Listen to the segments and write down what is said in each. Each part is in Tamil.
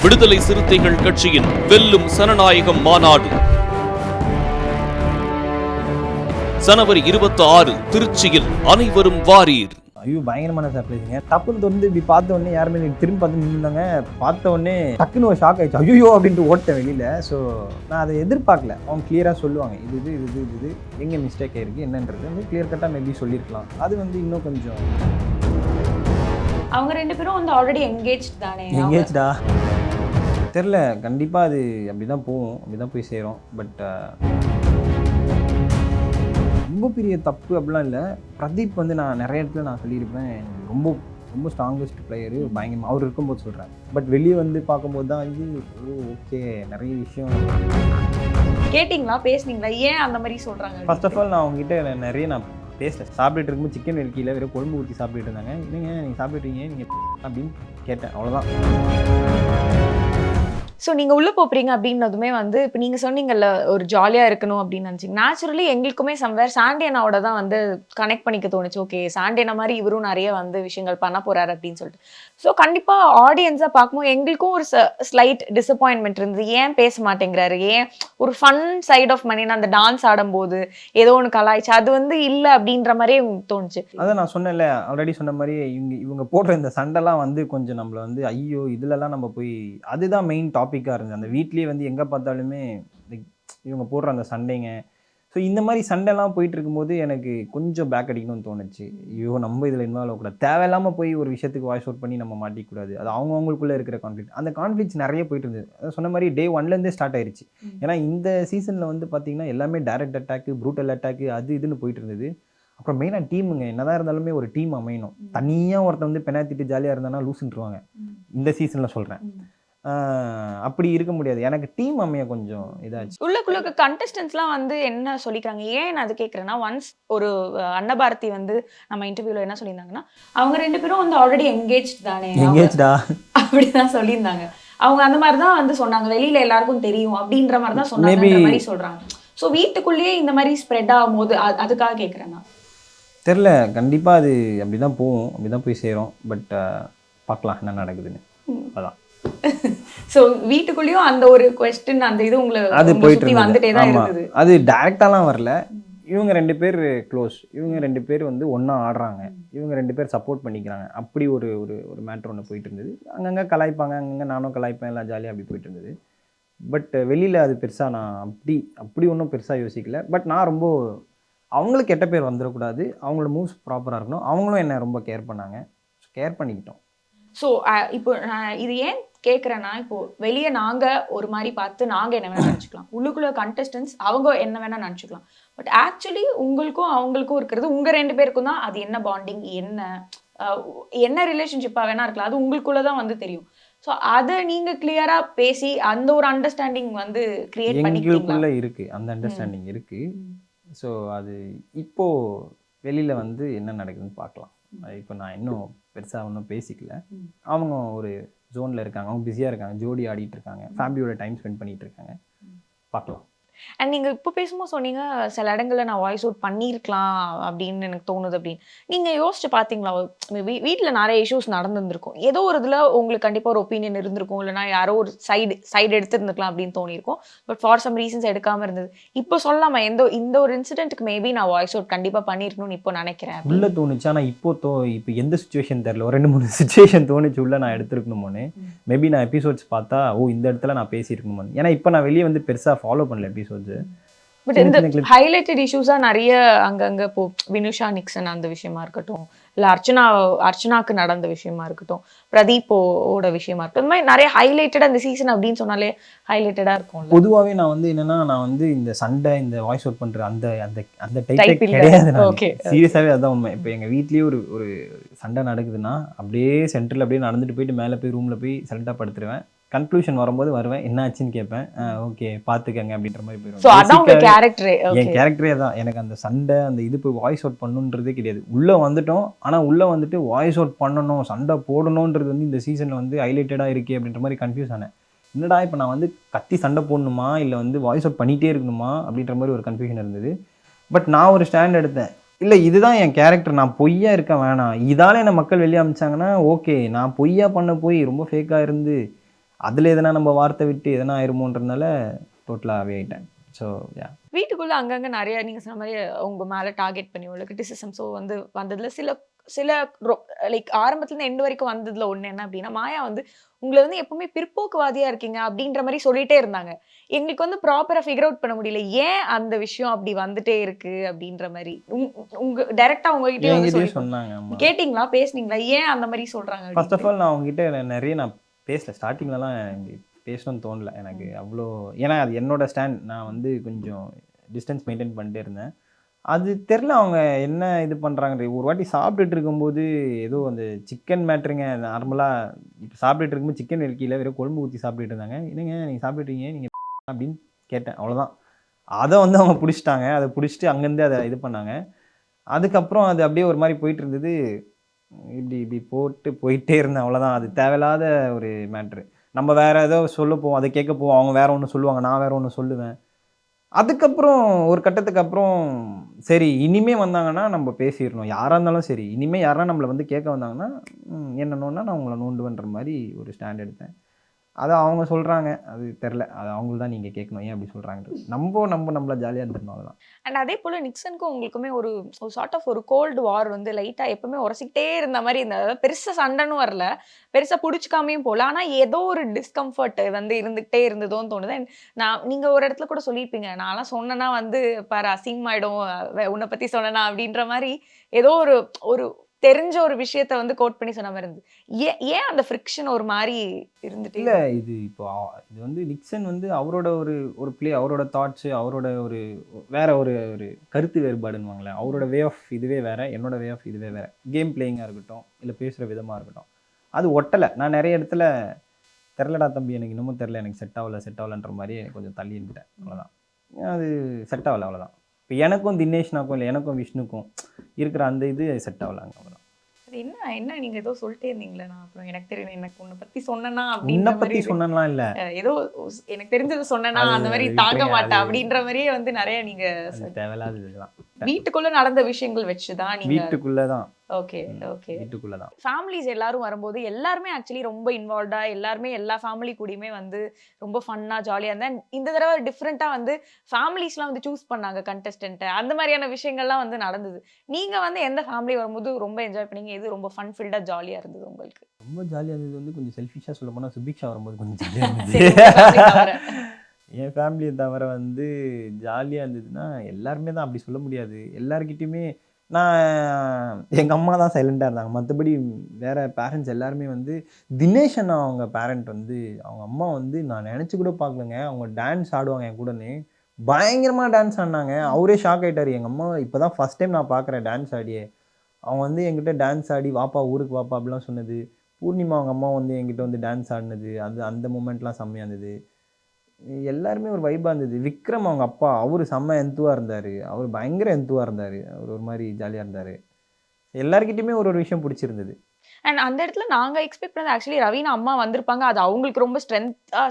விடுதலை சிறுத்தைகள் கட்சியின் வெல்லும் சனநாயகம் மாநாடு ஜனவரி 26 திருச்சியில் அனைவரும் வாரீர். ஐயோ பயங்கரமான சர்ப்ரைஸுங்க. டப்புன்னு தொடர்ந்து இப்படி பார்த்த உடனே யாருமே திரும்பி பார்த்து நின்றுந்தாங்க. பார்த்த உடனே டக்குன்னு ஒரு ஷாக் ஆயிடுச்சு. ஐயோ அப்படின்ட்டு ஓட்டேன் வெளியில். ஸோ நான் அதை எதிர்பார்க்கல. அவங்க கிளியராக சொல்லுவாங்க இது எங்கே மிஸ்டேக் ஆயிருக்கு என்னன்றது வந்து கிளியர் கட்டாக மேபி சொல்லியிருக்கலாம். அது வந்து இன்னும் கொஞ்சம் அவங்க ரெண்டு பேரும் வந்து ஆல்ரெடி என்கேஜ்ட் தானே? என்கேஜ்டா தெரில. கண்டிப்பாக அது அப்படி தான் போகும், அப்படி தான் போய் சேரும். பட் ரொம்ப பெரிய தப்பு அப்படிலாம் இல்லை. பிரதீப் வந்து நான் நிறைய இடத்துல நான் சொல்லியிருப்பேன், ரொம்ப ரொம்ப ஸ்ட்ராங்கஸ்ட் பிளேயரு, பயங்கரமாக அவர் இருக்கும்போது சொல்கிறேன். பட் வெளியே வந்து பார்க்கும்போது தான் வந்து ஓகே நிறைய விஷயம் கேட்டிங்களா, பேசுனீங்களா, ஏன் அந்த மாதிரி சொல்கிறாங்க? ஃபர்ஸ்ட் ஆஃப் ஆல் நான் அவங்ககிட்ட நிறைய நான் பேசிட்டேன். சாப்பிட்டுட்டு இருக்கும்போது சிக்கன் வெடிக்கையில் வெறும் குழம்பு ஊற்றி சாப்பிட்டுட்டு இருந்தாங்க. இல்லைங்க நீங்கள் சாப்பிட்றீங்க நீங்கள் அப்படின்னு கேட்டேன், அவ்வளோதான். ஸோ நீங்கள் உள்ளே போகிறீங்க அப்படின்னதுமே வந்து இப்போ நீங்கள் சொன்னீங்கல்ல ஒரு ஜாலியாக இருக்கணும் அப்படின்னு நினச்சிங்க. நேச்சுரலி எங்களுக்குமே சம்வேர் சாண்டியனாவோட தான் வந்து கனெக்ட் பண்ணிக்க தோணுச்சு. ஓகே சாண்டியனா மாதிரி இவரும் நிறைய வந்து விஷயங்கள் பண்ண போகிறாரு அப்படின்னு சொல்லிட்டு. ஸோ கண்டிப்பாக ஆடியன்ஸாக பார்க்கும்போது எங்களுக்கும் ஒரு ஸ்லைட் டிசப்பாயின்மெண்ட் இருந்தது. ஏன் பேச மாட்டேங்கிறாரு, ஏன் ஒரு ஃபன் சைட் ஆஃப் மணினா அந்த டான்ஸ் ஆடும்போது ஏதோ ஒன்று கலாய்ச்சி அது வந்து இல்லை அப்படின்ற மாதிரியே தோணுச்சு. அதான் நான் சொன்னேன்ல, ஆல்ரெடி சொன்ன மாதிரி இவங்க போடுற இந்த சண்டைலாம் வந்து கொஞ்சம் நம்மளை வந்து ஐயோ இதுலலாம் நம்ம போய் அதுதான் மெயின் டாப்பிக்காக இருந்தது. அந்த வீட்லேயே வந்து எங்கே பார்த்தாலுமே இவங்க போடுற அந்த சண்டைங்க. ஸோ இந்த மாதிரி சண்டைலாம் போயிட்டு இருக்கும்போது எனக்கு கொஞ்சம் பேக் அடிக்கணும்னு தோணுச்சு. ஐயோ நம்ம இதில் இன்வால்வ் ஆகக்கூடாது, தேவையில்லாமல் போய் ஒரு விஷயத்துக்கு வாய்ஸ் அவுட் பண்ணி நம்ம மாட்டிக்கூடாது. அது அவங்கவுங்களுக்குள்ளே இருக்கிற கான்ஃப்ளிக்ட். அந்த கான்ஃப்ளிக்ட்ஸ் நிறைய போயிட்டு இருந்தது. அதான் சொன்ன மாதிரி டே 1லேருந்தே ஸ்டார்ட் ஆயிடுச்சு. ஏன்னா இந்த சீசனில் வந்து பார்த்தீங்கன்னா எல்லாமே டைரக்ட் அட்டாக்கு, ப்ரூட்டல் அட்டாக்கு, அது இதுன்னு போயிட்டு இருந்தது. அப்புறம் மெயினாக டீமுங்க என்னதான் இருந்தாலுமே ஒரு டீம் அமையணும். தனியாக ஒருத்தன் வந்து பெனாத்திட்டு ஜாலியாக இருந்தானா லூசுன்ட்டுருவாங்க. இந்த சீசனில் சொல்கிறேன். அப்படி இருக்க முடியாது. எனக்கு டீம் அமைய கொஞ்சம் இதாச்சு. உள்ளுக்குள்ள கண்டஸ்டன்ஸ்லாம் வந்து என்ன சொல்லிக்கிறாங்க, ஏன் நான் அது கேட்குறேன்னா, ஒன்ஸ் ஒரு அன்னபாரதி வந்து நம்ம இன்டர்வியூல என்ன சொல்லியிருந்தாங்கன்னா, அவங்க ரெண்டு பேரும் வந்து ஆல்ரெடி என்கேஜ்ட் தானே, என்கேஜ்டா அப்படிதான் சொல்லியிருந்தாங்க. அவங்க அந்த மாதிரி தான் வந்து சொன்னாங்க, வெளியில எல்லாருக்கும் தெரியும் அப்படின்ற மாதிரி தான் சொன்னாங்கன்ற மாதிரி சொல்றாங்க. ஸோ வீட்டுக்குள்ளேயே இந்த மாதிரி ஸ்ப்ரெட் ஆகும்போது அதுக்காக கேட்குறேன் நான். தெரில, கண்டிப்பாக அது அப்படி தான் போகும், அப்படி தான் போய் சேரும். பட் பார்க்கலாம் என்ன நடக்குதுன்னு. அதான். ஸோ வீட்டுக்குள்ளேயும் அந்த ஒரு கொஸ்டின் அந்த இது அது போயிட்டு வந்துட்டே தான் இருந்தது. அது டைரக்டாலாம் வரல. இவங்க ரெண்டு பேர் க்ளோஸ், இவங்க ரெண்டு பேர் வந்து ஒன்றா ஆடுறாங்க, இவங்க ரெண்டு பேர் சப்போர்ட் பண்ணிக்கிறாங்க. அப்படி ஒரு ஒரு ஒரு மேட்ரு ஒன்று போயிட்டு இருந்தது. அங்கங்கே கலாய்ப்பாங்க, அங்கங்கே நானும் கலாய்ப்பேன், எல்லாம் ஜாலியாக அப்படி போயிட்டு இருந்தது. பட் வெளியில் அது பெருசாக நான் அப்படி ஒன்றும் பெருசாக யோசிக்கல. பட் நான் ரொம்ப அவங்களுக்கு கெட்ட பேர் வந்துடக்கூடாது, அவங்களோட மூவ்ஸ் ப்ராப்பராக இருக்கணும். அவங்களும் என்னை ரொம்ப கேர் பண்ணாங்க, கேர் பண்ணிக்கிட்டோம். ஸோ இப்போ இது ஏன் கேட்குறேன்னா, இப்போ வெளியே நாங்கள் ஒரு மாதிரி பார்த்து நாங்கள் என்ன வேணால் நினச்சிக்கலாம், உள்ளுக்குள்ள கண்டஸ்டன்ஸ் அவங்க என்ன வேணால் நினச்சிக்கலாம். பட் ஆக்சுவலி உங்களுக்கும் அவங்களுக்கும் இருக்கிறது உங்கள் ரெண்டு பேருக்கும் தான் அது என்ன பாண்டிங், என்ன ரிலேஷன்ஷிப்பாக வேணா இருக்கலாம், அது உங்களுக்குள்ள தான் வந்து தெரியும். ஸோ அதை நீங்கள் கிளியராக பேசி அந்த ஒரு அண்டர்ஸ்டாண்டிங் வந்து கிரியேட் பண்ணிக்குள்ளே இருக்குது, அந்த அண்டர்ஸ்டாண்டிங் இருக்குது. ஸோ அது இப்போது வெளியில் வந்து என்ன நடக்குதுன்னு பார்க்கலாம். இப்போ நான் இன்னும் பெருசாக ஒன்றும் பேசிக்கல. அவங்க ஒரு ஜோனில் இருக்காங்க, அவங்க பிஸியாக இருக்காங்க, ஜோடி ஆடிட்டு இருக்காங்க, ஃபேமிலியோட டைம் ஸ்பெண்ட் பண்ணிட்டு இருக்காங்க, பார்க்கலாம். அண்ட் நீங்கள் இப்போ பேசும்போது சொன்னீங்க சில இடங்களில் நான் வாய்ஸ் அவுட் பண்ணியிருக்கலாம் அப்படின்னு எனக்கு தோணுது அப்படின்னு. நீங்கள் யோசிச்சு பார்த்தீங்களா, வீட்டில் நிறைய இஷ்யூஸ் நடந்துருந்துருக்கும், ஏதோ ஒரு இதில் உங்களுக்கு கண்டிப்பாக ஒரு ஒப்பீனியன் இருந்திருக்கும், இல்லைனா யாரோ ஒரு சைடு எடுத்துருந்துருக்கலாம் அப்படின்னு தோணியிருக்கும். பட் ஃபார் சம் ரீசன்ஸ் எடுக்காமல் இருந்தது. இப்போ சொல்லாமல் இந்த ஒரு இன்சிடென்ட்டுக்கு மேபி நான் வாய்ஸ் அவுட் கண்டிப்பாக பண்ணியிருக்கணும்னு இப்போ நினைக்கிறேன். உள்ளே தோணுச்சு. ஆனால் இப்போ எந்த சுச்சுவேஷன் தெரில, ஒரு 2-3 சுச்சுவேஷன் தோணுச்சு உள்ளே நான் எடுத்துருக்கணுமோன்னு. மேபி நான் எபிசோட்ஸ் பார்த்தா இந்த இடத்துல நான் பேசியிருக்கணுமோ. ஏன்னா இப்போ நான் வெளியே வந்து பெருசாக ஃபாலோ பண்ணல எபிசோட்ஸ். பட் இந்த ஹைலைட்டட் இஷ்யூஸா நிறைய அங்கங்க இப்போ வினுஷா நிக்சன் அந்த விஷயமா இருக்கட்டும், இல்ல அர்ச்சனாக்கு நடந்த விஷயமா இருக்கட்டும், பிரதீப்போட விஷயமா இருக்கட்டும், இந்த மாதிரி நிறைய ஹைலைட்டட் அந்த சீசன் அப்படின்னு சொன்னாலே ஹைலைட்டடா இருக்கும். பொதுவாகவே நான் வந்து என்னன்னா, நான் வந்து இந்த சண்டை இந்த வாய்ஸ் அவுட் பண்ற அந்த அந்த அந்த டைப் கிடையாது. சீரியஸாவே அதான் உண்மை. இப்போ எங்க வீட்லயே ஒரு சண்டை நடக்குதுன்னா அப்படியே சென்டர்ல அப்படியே நடந்துட்டு போயிட்டு மேலே போய் ரூம்ல போய் சண்டை படுத்துருவேன். கன்க்ளூஷன் வரும்போது வருவேன், என்ன ஆச்சுன்னு கேட்பேன், ஓகே பார்த்துக்கங்க அப்படின்ற மாதிரி போயிடும். என் கேரக்டரே தான். எனக்கு அந்த சண்டை அந்த இது போய் வாய்ஸ் அவுட் பண்ணணுன்றதே கிடையாது. உள்ளே வந்துட்டோம், ஆனால் உள்ளே வந்துட்டு வாய்ஸ் அவுட் பண்ணணும், சண்டை போடணுன்றது வந்து இந்த சீசனில் வந்து ஹைலைட்டடாக இருக்கே அப்படின்ற மாதிரி கன்ஃபியூஸ் ஆனேன். என்னடா இப்போ நான் வந்து கத்தி சண்டை போடணுமா இல்லை வந்து வாய்ஸ் அவுட் பண்ணிகிட்டே இருக்கணுமா அப்படின்ற மாதிரி ஒரு கன்ஃபியூஷன் இருந்தது. பட் நான் ஒரு ஸ்டாண்ட் எடுத்தேன், இல்லை இதுதான் என் கேரக்டர், நான் பொய்யா இருக்க வேணாம், இதால் என்னை மக்கள் வெளியே அமிச்சாங்கன்னா ஓகே, நான் பொய்யா பண்ண போய் ரொம்ப ஃபேக்காக இருந்து அதில் எதனா நம்ம வார்த்தை விட்டு எதனா ஆயிருமோன்றதுனால டோட்டலாக அவே ஆகிட்டேன். So yeah. வீட்டுக்குள்ள அங்கங்க நிறைய நீங்க சொன்ன மாதிரி உங்க மேல டார்கெட் பண்ணி உள்ள கிரிட்டிசிசம் ஸோ வந்து வந்ததுல சில லைக் ஆரம்பத்துல இருந்து எண்டு வரைக்கும் வந்ததுல ஒண்ணு என்ன அப்படின்னா, மாயா வந்து உங்களை வந்து எப்பவுமே பிற்போக்குவாதியா இருக்கீங்க அப்படின்ற மாதிரி சொல்லிட்டே இருந்தாங்க. எங்களுக்கு வந்து ப்ராப்பரா ஃபிகர் அவுட் பண்ண முடியல. ஏன் அந்த விஷயம் அப்படி வந்துட்டே இருக்கு அப்படின்ற மாதிரி உங்க டைரக்டா உங்ககிட்டயே வந்து என்கிட்டயே சொல்லி சொன்னாங்க. கேட்டீங்களா, பேசுனீங்களா, ஏன் அந்த மாதிரி சொல்றாங்க ஃபர்ஸ்ட் ஆஃப் அப்படின்ட்டு? ஆல் நான் அவங்ககிட்ட நிறைய நான் பேசல. ஸ்டார்டிங்லலாம் இப்படி பேசணும்னு தோணல எனக்கு அவ்வளோ. ஏன்னா அது என்னோட ஸ்டாண்ட். நான் வந்து கொஞ்சம் டிஸ்டன்ஸ் மெயின்டைன் பண்ணிட்டே இருந்தேன். அது தெரில அவங்க என்ன இது பண்ணுறாங்க. ஒரு வாட்டி சாப்பிட்டுட்டு இருக்கும்போது ஏதோ அந்த சிக்கன் மேட்ருங்க. நார்மலாக இப்போ சாப்பிட்டுட்டு இருக்கும்போது சிக்கன் இருக்கையில் வெறும் குழம்பு ஊற்றி சாப்பிட்டுட்டு இருந்தாங்க. என்னங்க நீங்கள் சாப்பிட்டுட்டீங்க நீங்கள் அப்படின்னு கேட்டேன், அவ்வளோதான். அதை வந்து அவங்க பிடிச்சிட்டாங்க. அதை பிடிச்சிட்டு அங்கேருந்து அதை இது பண்ணாங்க. அதுக்கப்புறம் அது அப்படியே ஒரு மாதிரி போயிட்டு இருந்தது. இப்படி இப்படி போயிட்டே இருந்தேன், அவ்வளோதான். அது தேவையில்லாத ஒரு மேட்ரு. நம்ம வேற ஏதோ சொல்ல போவோம், அதை கேட்க போவோம், அவங்க வேற ஒன்று சொல்லுவாங்க, நான் வேற ஒன்று சொல்லுவேன். அதுக்கப்புறம் ஒரு கட்டத்துக்கு அப்புறம் சரி இனிமே வந்தாங்கன்னா நம்ம பேசிடணும், யாராக இருந்தாலும் சரி. இனிமே யாரா நம்மளை வந்து கேட்க வந்தாங்கன்னா என்ன நோண்டா நான் உங்களை நோண்டுவேன்ற மாதிரி ஒரு ஸ்டாண்ட் எடுத்தேன். அதை அவங்க சொல்கிறாங்க, அது தெரில. அது அவங்களுக்கு தான் நீங்கள் கேட்கணும் ஏன் அப்படி சொல்கிறாங்கன்றது. நம்மள ஜாலியாக இருந்துடணும், அவ்வளோதான். அண்ட் அதே போல நிக்சனுக்கும் உங்களுக்குமே ஒரு சார்ட் ஆஃப் ஒரு கோல்டு வார் வந்து லைட்டா எப்பவுமே உரசிக்கிட்டே இருந்த மாதிரி இருந்த, அதாவது பெருசா சண்டைன்னு வரல, பெருசா புடிச்சுக்காமையும் போல, ஆனா ஏதோ ஒரு டிஸ்கம்ஃபர்ட் வந்து இருந்துகிட்டே இருந்ததோன்னு தோணுது. And நீங்க ஒரு இடத்துல கூட சொல்லியிருப்பீங்க, நான்லாம் சொன்னேன்னா வந்து பாரு அசிங்கமாயிடும், உன்னை பத்தி சொன்னேன்னா அப்படின்ற மாதிரி ஏதோ ஒரு ஒரு தெரிஞ்ச ஒரு விஷயத்த வந்து கோட் பண்ணி சொன்ன மாதிரி இருந்தது. ஏன் அந்த ஃப்ரிக்ஷன் ஒரு மாதிரி இருந்துட்டு? இல்லை இது இப்போ இது வந்து நிக்சன் வந்து அவரோட ஒரு அவரோட தாட்ஸு, அவரோட ஒரு வேற ஒரு கருத்து வேறுபாடுன்னுவாங்களேன். அவரோட வே ஆஃப் இதுவே வேற, என்னோட வே ஆஃப் இதுவே வேற. கேம் பிளேயிங்காக இருக்கட்டும், இல்லை பேசுகிற விதமாக இருக்கட்டும், அது ஒட்டலை. நான் நிறைய இடத்துல தெரிலடா தம்பி, எனக்கு இன்னமும் தெரில, எனக்கு செட் ஆகலைன்ற மாதிரி எனக்கு கொஞ்சம் தள்ளி இருந்துட்டேன், அவ்வளோதான். அது செட் ஆகலை, அவ்வளோதான். இப்போ எனக்கும் தினேஷ்னாக்கும் இல்லை எனக்கும் விஷ்ணுக்கும் இருக்கிற அந்த இது செட் ஆகலாங்க, அவ்வளோதான். அது என்ன நீங்க ஏதோ சொல்லிட்டே இருந்தீங்களே, நான் அப்புறம் எனக்கு தெரியும் எனக்கு உன்னை பத்தி சொன்னேன்னா உன்னை அப்படின்ற பற்றி மாதிரி சொன்னலாம் இல்லை, ஏதோ எனக்கு தெரிஞ்சது சொன்னேன்னா அது அந்த மாதிரி அது தாங்க விட்டுருங்க, மாட்டேன் அது அப்படின்ற மாதிரியே வந்து நிறைய நீங்க அது தேவையில்லாத இதெல்லாம். வீட்டுக்குள்ள நடந்த விஷயங்கள் வச்சுதான் நீங்க. வீட்டுக்குள்ளே தான், ஓகே ஓகே. வீட்டுக்குள்ளே தான். ஃபேமிலிஸ் எல்லாரும் வரும்போது எல்லாருமே ஆக்சுவலி ரொம்ப இன்வால்வ்டா, எல்லாருமே எல்லா ஃபேமிலி கூடயுமே வந்து ரொம்ப ஃபன்னா ஜாலியா இருந்தேன். இந்த தடவை டிஃப்ரெண்டா வந்து ஃபேமிலிஸ்லாம் வந்து சூஸ் பண்ணாங்க கண்டஸ்டன்ட்டை, அந்த மாதிரியான விஷயங்கள்லாம் வந்து நடந்தது. நீங்க வந்து எந்த ஃபேமிலி வரும்போது ரொம்ப என்ஜாய் பண்ணீங்க, எது ரொம்ப ஃபன் ஃபில்டா ஜாலியா இருந்தது உங்களுக்கு? ரொம்ப ஜாலியாக இருந்தது வந்து கொஞ்சம் செல்ஃபிஷாக சொல்ல போனால் சுபிக்ஷா வரும்போது கொஞ்சம் ஜாலியாக இருந்தது. சரி, உங்க family தவிர. என் ஃபேமிலியை தவிர வந்து ஜாலியாக இருந்ததுன்னா எல்லாருமே தான், அப்படி சொல்ல முடியாது. எல்லாருக்கிட்டையுமே நான் எங்கள் அம்மா தான் சைலண்டாக இருந்தாங்க. மற்றபடி வேறு பேரண்ட்ஸ் எல்லாருமே வந்து தினேஷ் அண்ணா அவங்க பேரண்ட் வந்து அவங்க அம்மா வந்து நான் நினச்சி கூட பார்க்கலங்க. அவங்க டான்ஸ் ஆடுவாங்க என் கூடனே, பயங்கரமாக டான்ஸ் ஆடினாங்க. அவரே ஷாக் ஆகிட்டார். எங்கள் அம்மா இப்போ தான் ஃபஸ்ட் டைம் நான் பார்க்குறேன் டான்ஸ் ஆடியே. அவங்க வந்து என்கிட்ட டான்ஸ் ஆடி வாப்பா ஊருக்கு வாப்பா அப்படிலாம் சொன்னது. பூர்ணிமா அவங்க அம்மா வந்து என்கிட்ட வந்து டான்ஸ் ஆடினது, அது அந்த மூமெண்ட்லாம் செம்மையாக இருந்தது. எல்லாருமே ஒரு வைபாக இருந்தது. விக்ரம் அவங்க அப்பா, அவர் செம்ம எந்துவாக இருந்தார். அவர் பயங்கர எந்துவாக இருந்தார். அவர் ஒரு மாதிரி ஜாலியாக இருந்தார். எல்லாருக்கிட்டையுமே ஒரு விஷயம் பிடிச்சிருந்தது. அண்ட் அந்த இடத்துல நாங்க எக்ஸ்பெக்ட் பண்ணது ஆக்சுவலி ரவீனா அம்மா வந்திருப்பாங்க, அது அவங்களுக்கு ரொம்ப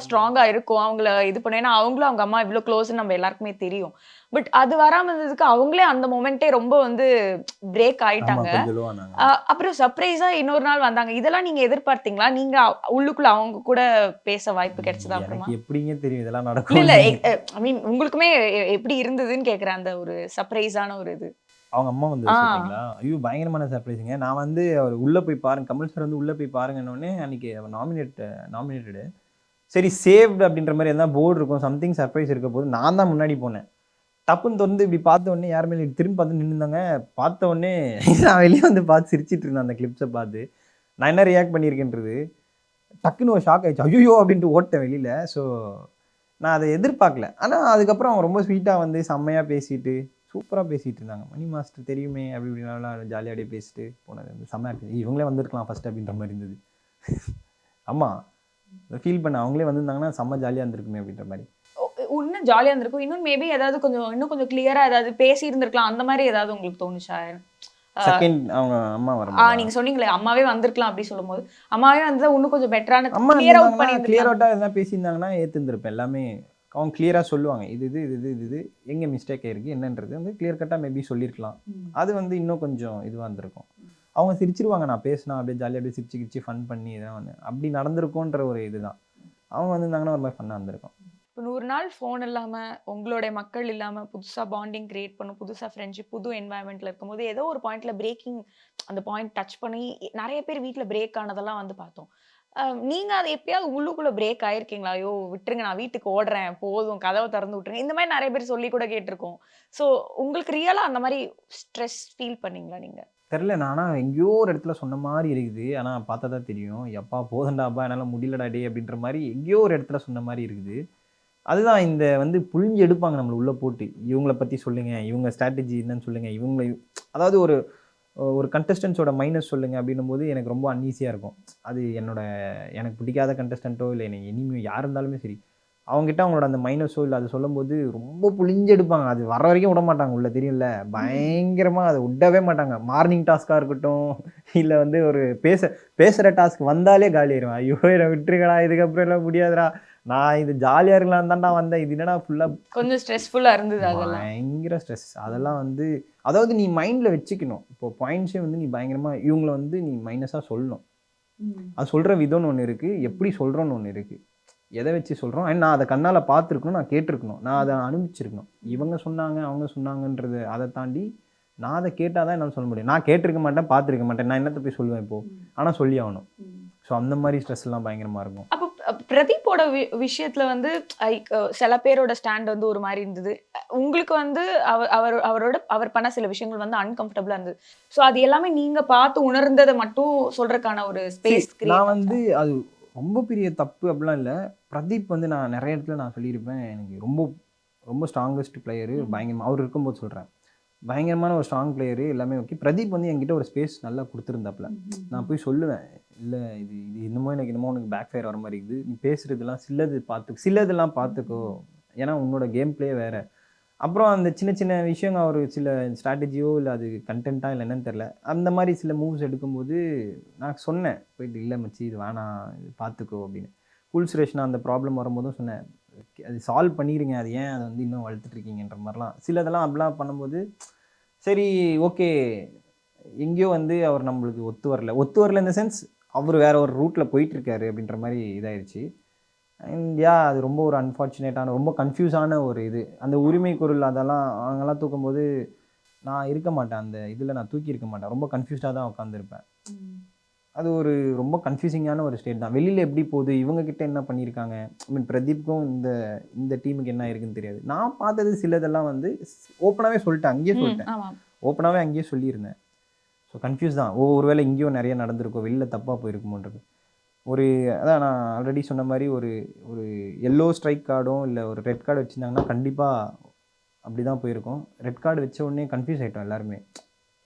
ஸ்ட்ராங்கா இருக்கும், அவங்கள இது பண்ண, ஏன்னா அவங்களும் அவங்க அம்மா இவ்வளோ க்ளோஸ்ன்னு நம்ம எல்லாருக்குமே தெரியும். பட் அது வராம இருந்ததுக்கு அவங்களே அந்த மொமெண்ட்டே ரொம்ப வந்து பிரேக் ஆயிட்டாங்க. அப்புறம் சர்ப்ரைஸா இன்னொரு நாள் வந்தாங்க. இதெல்லாம் நீங்க எதிர்பார்த்தீங்களா? நீங்க உள்ளுக்குள்ள அவங்க கூட பேச வாய்ப்பு கிடைச்சதா? அப்புறமா எப்படிங்க தெரியும் இதெல்லாம் இல்ல நடக்கும்? இல்ல ஐ மீன் உங்களுக்குமே எப்படி இருந்ததுன்னு கேக்குறேன், அந்த ஒரு சர்ப்ரைஸான ஒரு இது. அவங்க அம்மா வந்து சொல்றீங்களா? ஐயோ பயங்கரமான சர்ப்ரைஸுங்க. நான் வந்து அவர் உள்ளே போய் பாருங்க, கமல் சார் வந்து உள்ளே போய் பாருங்கன்னொடனே அன்றைக்கி அவர் நாமினேட்டடு சரி சேவ்டு அப்படின்ற மாதிரி எதாவது போர்டு இருக்கும், சம்திங் சர்ப்ரைஸ் இருக்க போது நான் தான் முன்னாடி போனேன். டப்புன்னு திறந்து இப்படி பார்த்த உடனே யாருமே திரும்பி பார்த்து நின்றுந்தாங்க. பார்த்த உடனே நான் வெளியே வந்து பார்த்து சிரிச்சிட்டு இருந்தேன் அந்த கிளிப்ஸை பார்த்து. நான் என்ன ரியாக்ட் பண்ணியிருக்கேன்றது டக்குன்னு ஒரு ஷாக் ஆகிடுச்சு. ஐயோ அப்படின்ட்டு ஓட்டேன் வெளியில். ஸோ நான் அதை எதிர்பார்க்கல. ஆனால் அதுக்கப்புறம் அவங்க ரொம்ப ஸ்வீட்டாக வந்து செம்மையாக பேசிட்டு சூப்பராக பேசிகிட்டு இருந்தாங்க. மணி மாஸ்டர் தெரியுமே அப்படி இப்படினாலும் ஜாலியாகவே பேசிட்டு போனது வந்து செம்மையாக. இவங்களே வந்திருக்கலாம் ஃபஸ்ட் அப்படின்ற மாதிரி இருந்தது. ஆமாம், ஃபீல் பண்ண அவங்களே வந்திருந்தாங்கன்னா செம்ம ஜாலியாக இருந்திருக்குமே அப்படின்ற மாதிரி. இன்னும் ஜாலியாக இருந்திருக்கும். இன்னும் மேபி ஏதாவது இன்னும் கொஞ்சம் கிளியராக ஏதாவது பேசி இருந்திருக்கலாம், அந்த மாதிரி ஏதாவது உங்களுக்கு தோணுச்சா? செகண்ட் அவங்க அம்மா வரும் நீங்க சொன்னீங்களே அம்மாவே வந்திருக்கலாம் அப்படி சொல்லும்போது, அம்மாவே வந்து இன்னும் கொஞ்சம் பெட்டரான அம்மா கிளியர் அவுட் பண்ணி கிளியர் அவுட்டாக எதனா பேசியிருந்தாங்கன்னா ஏற்றுந்திருப்பேன். எல்லாமே அவங்க கிளியராக சொல்லுவாங்க, இது எங்கே மிஸ்டேக் ஆயிருக்கு என்னன்றது வந்து கிளியர் கட்டாக மேபி சொல்லியிருக்கலாம். அது வந்து இன்னும் கொஞ்சம் இதுவாக இருந்திருக்கும். அவங்க சிரிச்சிருவாங்க, நான் பேசினா அப்படியே ஜாலியாக அப்படியே சிரிச்சு ஃபன் பண்ணி இதான் ஒன்று அப்படி நடந்திருக்கோன்ற ஒரு இதுதான். அவங்க வந்திருந்தாங்கன்னா ஒரு மாதிரி ஃபன்னாக இருந்திருக்கும். இப்போ 100 நாள் ஃபோன் இல்லாம, உங்களுடைய மக்கள் இல்லாம, புதுசா பாண்டிங் கிரியேட் பண்ணும், புதுசா ஃப்ரெண்ட்ஷிப், புது என்வாயர்மெண்ட்ல இருக்கும்போது, ஏதோ ஒரு பாயிண்ட்ல பிரேக்கிங் அந்த பாயிண்ட் டச் பண்ணி நெறைய பேர் வீட்ல பிரேக் ஆனதெல்லாம் வந்து பார்த்தோம். நீங்க அத எப்பயாவது உள்ளுக்குள்ள பிரேக் ஆயிருக்கீங்களா? "ஐயோ! விட்டுருங்க நான் வீட்டுக்கு ஓடுறேன். போதும் கதவ தொறந்து விட்டுருங்க." இந்த மாரி நெறைய பேர் சொல்லி கூட கேட்டுருக்கோம். ஸோ உங்களுக்கு ரியலா அந்த மாரி ஸ்ட்ரெஸ் ஃபீல் பண்ணீங்களா நீங்க? தெரில நான் ஆனா எங்கேயோ ஒரு இடத்துல சொன்ன மாரி இருக்குது. ஆனா பார்த்தா தான் தெரியும். "எப்பா போதும்டாப்பா என்னால முடியலடா டேய்" அப்படின்ற மாரி எங்கேயோ ஒரு இடத்துல சொன்ன மாரி இருக்குது. அதுதான் இந்த வந்து புழிஞ்சு எடுப்பாங்க நம்மள உள்ள போட்டு. இவங்கள பத்தி சொல்லுங்க, இவங்க ஸ்ட்ராட்டஜி என்னன்னு சொல்லுங்க, இவங்கள அதாவது ஒரு ஒரு கண்டஸ்டன்ட்ஸோட மைனஸ் சொல்லுங்க அப்படின்னும்போது எனக்கு ரொம்ப அன்ஈஸியா இருக்கும். அது எனக்கு பிடிக்காத கண்டஸ்டன்ட்டோ இல்ல எனக்கு எனிமி யார் இருந்தாலுமே சரி. அவங்ககிட்ட அவங்களோட அந்த மைனஸோ இல்ல அது சொல்லும்போது ரொம்ப புழிஞ்சு எடுப்பாங்க. அது வர வரைக்கும் விடமாட்டாங்க உள்ள தெரியும்ல. பயங்கரமா அத விடவே மாட்டாங்க. மார்னிங் டாஸ்க்கா இருக்கட்டும், இல்ல வந்து ஒரு பேசுற டாஸ்க் வந்தாலே காலி ஆயிருவேன். ஐயோ! என்ன விட்டுருங்கடா இதுக்கப்புறம் எல்லாம் முடியாதுடா. நான் இது ஜாலியா இருக்கலாம்னு தான்டா வந்தேன். இது என்னடா ஃபுல்லா கொஞ்சம் ஸ்ட்ரெஸ்ஃபுல்லா இருந்தது அதெல்லாம். பயங்கர ஸ்ட்ரெஸ். அதெல்லாம் வந்து அதாவது நீ மைண்ட்ல வச்சுக்கணும். இப்போ பாயிண்ட்ஸே வந்து நீ பயங்கரமா இவங்கள வந்து நீ மைனஸா சொல்லணும். அது சொல்ற விதம்னு ஒண்ணு இருக்கு. எப்படி சொல்றோம்னு ஒண்ணு இருக்கு. எத வச்சு சொல்றோம்? அண்ட் நான் அத கண்ணால பார்த்துருக்கணும். நான் கேட்டுருக்கணும். நான் அத அனுபவிச்சிருக்கணும். இவங்க சொன்னாங்க, அவங்க சொன்னாங்கன்றது அத தாண்டி நான் அத கேட்டா தான் என்னால சொல்ல முடியும். நான் கேட்டிருக்க மாட்டேன், பார்த்துருக்க மாட்டேன். நான் என்னத்த போய் சொல்லுவேன் இப்போ? ஆனா சொல்லி ஆகணும். ஸோ அந்த மாரி ஸ்ட்ரெஸ்லாம் பயங்கரமா இருக்கும். அப்போ பிரதீப்போட விஷயத்துல வந்து லைக் சில பேரோட ஸ்டாண்ட் வந்து ஒரு மாரி இருந்தது. உங்களுக்கு வந்து அவர் பண்ண சில விஷயங்கள் வந்து அன்கம்ஃபர்டபுளா இருந்தது. ஸோ அது எல்லாமே நீங்க பார்த்து உணர்ந்தத மட்டும் சொல்றதுக்கான ஒரு ஸ்பேஸ் நான் வந்து அது ரொம்ப பெரிய தப்பு அப்படிலாம் இல்ல. பிரதீப் வந்து நான் நெறைய இடத்துல நான் சொல்லியிருப்பேன். எனக்கு ரொம்ப ரொம்ப ஸ்ட்ராங்கஸ்ட் பிளேயரு. பயங்கரமா அவர் இருக்கும்போது சொல்றேன். பயங்கரமான ஒரு ஸ்ட்ராங் பிளேயரு எல்லாமே ஓகே. பிரதீப் வந்து என்கிட்ட ஒரு ஸ்பேஸ் நல்லா குடுத்துருந்தாப்புல. நான் போய் சொல்லுவேன். இல்ல இது இது என்னமோ உனக்கு பேக் ஃபயர் வர மாரி இருக்குது. நீ பேசுறதெல்லாம் சிலதெல்லாம் பார்த்துக்கோ. ஏன்னா உன்னோட கேம் பிளே வேற. அப்புறம் அந்த சின்ன சின்ன விஷயங்க ஒரு சில ஸ்ட்ராட்டஜியோ இல்ல அது கன்டென்ட்டா இல்ல என்னன்னு தெரியல. அந்த மாரி சில மூவ்ஸ் எடுக்கும்போது நான் சொன்னேன். போயிட்டு "இல்ல மச்சி இது வேணாம். இது பார்த்துக்கோ" அப்படின்னு. கூல் சுரேஷ் நான் அந்த ப்ராப்ளம் வரும்போதும் சொன்னேன். அது சால்வ் பண்ணிருங்க. அது ஏன் அத வந்து இன்னும் வளர்த்துட்டு இருக்கீங்கன்ற மாரிலாம். சிலதெல்லாம் அப்படிலாம் பண்ணும்போது சரி ஓகே. எங்கேயோ வந்து அவர் நம்மளுக்கு ஒத்து வரல. ஒத்து வரல இன் த சென்ஸ் அவரு வேற ஒரு ரூட்ல போயிட்டு இருக்காரு அப்படின்ற மாரி இதாயிருச்சு. அண்ட் அது ரொம்ப ஒரு அன்ஃபார்ச்சுனேட்டான ரொம்ப கன்ஃப்யூஸான ஒரு இது. அந்த உரிமை குரல் அதெல்லாம் அவங்கலாம் தூக்கும்போது நான் இருக்க மாட்டேன். அந்த இதில நான் தூக்கி இருக்க மாட்டேன். ரொம்ப கன்ஃப்யூஸ்டா தான் உட்காந்துருப்பேன். அது ஒரு ரொம்ப கன்ஃப்யூசிங்கான ஒரு ஸ்டேட் தான். வெளியில எப்படி போகுது? இவங்க கிட்ட என்ன பண்ணியிருக்காங்க? ஐ மீன் பிரதீப்க்கும் இந்த டீமுக்கு என்ன இருக்குன்னு தெரியாது. நான் பார்த்தது சிலதெல்லாம் வந்து ஓப்பனாவே சொல்லிட்டேன். அங்கேயே சொல்லிட்டேன். ஆமா. ஓப்பனாவே அங்கேயே சொல்லியிருந்தேன். ஸோ கன்ஃப்யூஸ் தான். ஒருவேளை இங்கேயும் நிறைய நடந்திருக்கோ, வெளியில தப்பா போயிருக்குமோன்றது. அதான் நான் ஆல்ரெடி சொன்ன மாரி ஒரு எல்லோ ஸ்ட்ரைக் கார்டும், இல்ல ஒரு ரெட் கார்டு வச்சிருந்தாங்கன்னா, கண்டிப்பா அப்படிதான் போயிருக்கும். ரெட் கார்டு வச்ச உடனே கன்ஃப்யூஸ் ஆயிட்டோம் எல்லாருமே.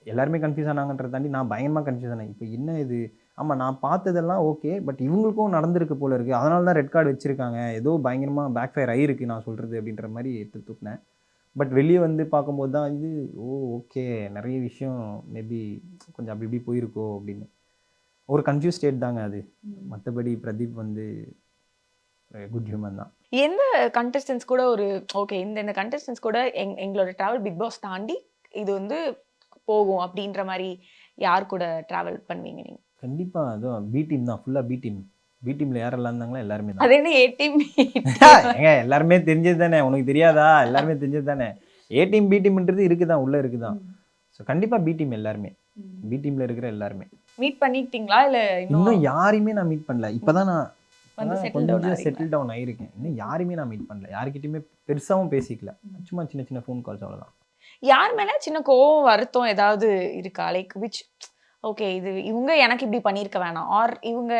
எல்லாருமே கன்ஃப்யூஸ் ஆனாங்கன்றத தாண்டி நான் பயங்கரமா கன்ஃப்யூஸ் ஆனேன். இப்போ என்ன இது? ஆமா நான் பார்த்ததெல்லாம் ஓகே. பட் இவங்களுக்கும் நடந்திருக்கு போல இருக்கு. அதனால தான் ரெட் கார்டு வச்சிருக்காங்க. ஏதோ பயங்கரமா பேக் ஃபயர் ஆயிருக்கு நான் சொல்றது அப்படின்ற மாரி எடுத்து தூக்குனேன். பட் வெளிய வந்து பார்க்கும்போது தான் இது ஓகே. நிறைய விஷயம் மேபி கொஞ்சம் அப்படி இப்படி போயிருக்கோ அப்படின்னு. ஒரு கன்ஃப்யூஸ் ஸ்டேட் தாங்க அது. மத்தபடி பிரதீப் வந்து குட் ஹியூமன் தான். எந்த கண்டஸ்டன்ட்ஸ் கூட ஒரு ஓகே இந்த கண்டஸ்டன்ட்ஸ் கூட எங்களோட டிராவல் பிக் பாஸ் தாண்டி இது வந்து போகும் அப்படின்ற மாரி யார் கூட டிராவல் பண்ணுவீங்க நீங்க? கண்டிப்பா அதுவும் பி டீம் தான். ஃபுல்லா பி டீம். பி டீம்ல யாரெல்லாம் இருந்தாங்களோ எல்லாருமே தான். அது என்ன ஏ டீம் ஏங்க எல்லாருமே தெரிஞ்சது தானே. உனக்கு தெரியாதா? எல்லாருமே தெரிஞ்சது தானே. ஏ டீம் பி டீம்ன்றது இருக்குதான் உள்ள இருக்குதான். ஸோ கண்டிப்பா பி டீம் எல்லாருமே. பி டீம்ல இருக்கிற எல்லாருமே. மீட் பண்ணிட்டீங்களா இல்ல இன்னும் யாரையுமே நான் மீட் பண்ணல. இப்பதான் நான் வந்து கொஞ்சம் செட்டில் டவுன் ஆயிருக்கேன். இன்னும் யாரையுமே நான் மீட் பண்ணல. யார்கிட்டயுமே பெருசாவும் பேசிக்கல. சும்மா சின்ன சின்ன ஃபோன் கால்ஸ் அவ்வளவுதான். யார் மேல சின்ன கோவம் வருத்தம் ஏதாவது இருக்கா? லைக் விச் ஓகே இது இவங்க எனக்கு இப்படி பண்ணியிருக்க வேணாம் ஆர் இவங்க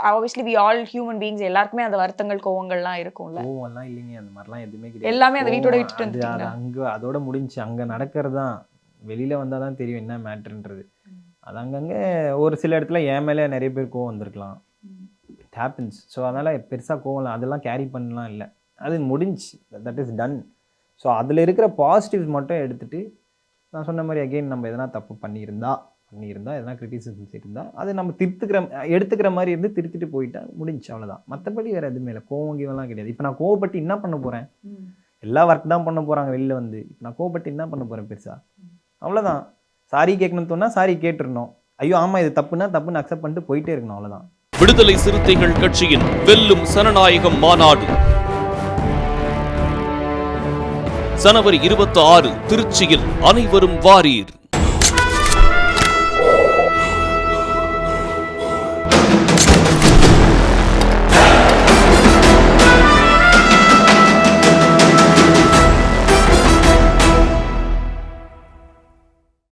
obviously we all human beings எல்லாருக்குமே அந்த வருத்தங்கள் கோவங்கள்லாம் இருக்கும்ல. கோவம்லாம் இல்லைங்க. அந்த மாதிரிலாம் எதுவுமே கிடையாது. எல்லாமே அந்த வீட்டோட விட்டுட்டு அது வந்துட்டீங்களா? அங்க அதோட முடிஞ்சுச்சு. அங்க நடக்கிறது தான். வெளியில வந்தா தான் தெரியும் என்ன மேட்டர்ன்றது. அது அங்கங்க ஒரு சில இடத்துல என் மேல நிறைய பேர் கோவம் வந்திருக்கலாம். It happens. ஸோ அதனால பெருசா கோவம் அதெல்லாம் கேரி பண்ணலாம் இல்லை. அது முடிஞ்சு. That is done. ஸோ அதில் இருக்கிற பாசிட்டிவ்ஸ் மட்டும் எடுத்துட்டு நான் சொன்ன மாதிரி அகெயின் நம்ம எதனா தப்பு பண்ணியிருந்தா எதனா கிரிட்டிசிசம்ஸ் இருந்தால் அதை நம்ம எடுத்துக்கிற மாதிரி இருந்து திருத்திட்டு போயிட்டா முடிஞ்சு அவ்வளோதான். மற்றபடி வேறு எதுவுமே இல்லை. கோவம் கீவெல்லாம் கிடையாது. இப்போ நான் கோவப்பட்டு என்ன பண்ண போகிறேன்? எல்லா ஒர்க் தான் பண்ண போகிறாங்க வெளில வந்து. இப்போ நான் கோவப்பட்டு என்ன பண்ண போகிறேன் பெருசா? அவ்வளோதான். சாரி கேட்கணும்னு தோணா சாரி கேட்டுருணும். ஐயோ ஆமாம் இது தப்புன்னா தப்புன்னு அக்செப்ட் பண்ணிட்டு போயிட்டே இருக்கணும். அவ்வளோதான். விடுதலை சிறுத்தைகள் கட்சியின் வெல்லும் சனநாயகம் மாநாடு ஜனவரி 26 திருச்சியில் அனைவரும் வாரீர்.